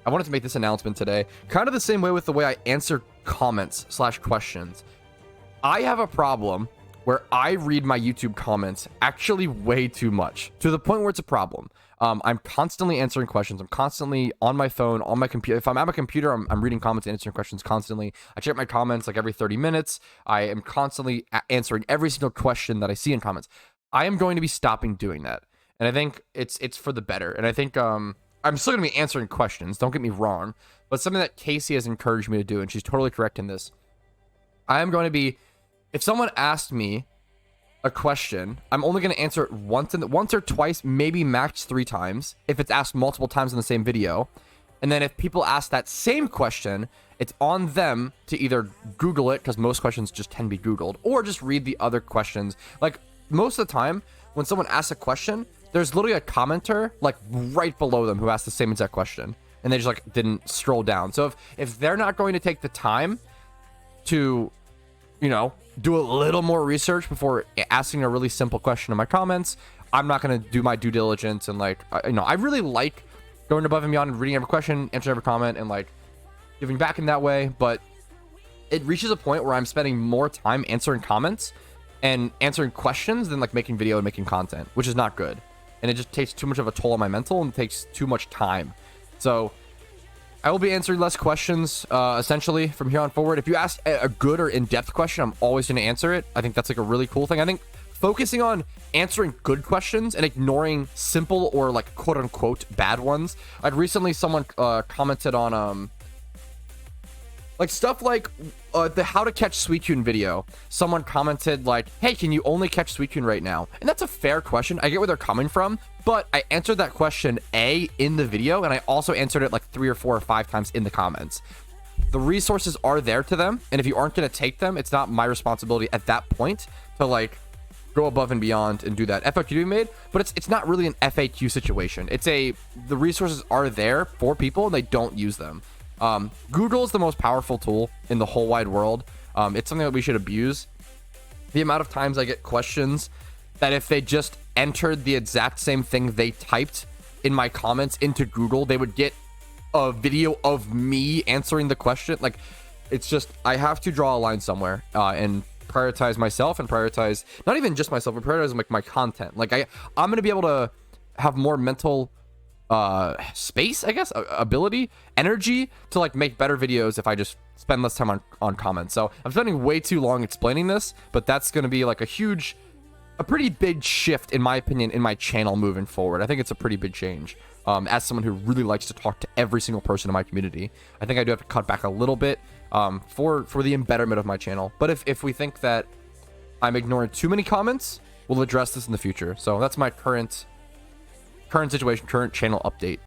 I wanted to make this announcement today, kind of the same way with the way I answer comments / questions. I have a problem where I read my YouTube comments actually way too much, to the point where it's a problem. I'm constantly answering questions. I'm constantly on my phone, on my computer. If I'm at my computer, I'm reading comments and answering questions constantly. I check my comments like every 30 minutes. I am constantly answering every single question that I see in comments. I am going to be stopping doing that. And I think it's for the better. And I think I'm still going to be answering questions. Don't get me wrong. But something that Casey has encouraged me to do, and she's totally correct in this. I am going to be, if someone asked me a question, I'm only going to answer it once or twice, maybe max 3 times if it's asked multiple times in the same video. And then if people ask that same question, it's on them to either Google it, because most questions just can be Googled, or just read the other questions. Like, most of the time when someone asks a question, there's literally a commenter like right below them who asked the same exact question, and they just like didn't scroll down. So if they're not going to take the time to, you know, do a little more research before asking a really simple question in my comments, I'm not going to do my due diligence. And like, I really like going above and beyond and reading every question, answering every comment, and like giving back in that way. But it reaches a point where I'm spending more time answering comments and answering questions than like making video and making content, which is not good. And it just takes too much of a toll on my mental and takes too much time. So I will be answering less questions, essentially, from here on forward. If you ask a good or in-depth question, I'm always going to answer it. I think that's like a really cool thing. I think focusing on answering good questions and ignoring simple or like quote-unquote bad ones. I'd recently, someone commented on like stuff like the how to catch Suicune video. Someone commented like, hey, can you only catch Suicune right now? And that's a fair question. I get where they're coming from, but I answered that question in the video, and I also answered it like 3 or 4 or 5 times in the comments. The resources are there to them, and if you aren't going to take them, it's not my responsibility at that point to like go above and beyond and do that. FAQ to be made, but it's not really an FAQ situation. The resources are there for people and they don't use them. Google is the most powerful tool in the whole wide world. It's something that we should abuse. The amount of times I get questions that if they just entered the exact same thing they typed in my comments into Google, they would get a video of me answering the question. Like, it's just, I have to draw a line somewhere, and prioritize myself and prioritize not even just myself, but prioritize like my content. Like I'm going to be able to have more mental space, I guess, ability, energy to like make better videos if I just spend less time on comments. So I'm spending way too long explaining this, but that's going to be like a pretty big shift, in my opinion, in my channel moving forward. I think it's a pretty big change. As someone who really likes to talk to every single person in my community, I think I do have to cut back a little bit for the embetterment of my channel. But if we think that I'm ignoring too many comments, we'll address this in the future. So that's my current situation, current channel update.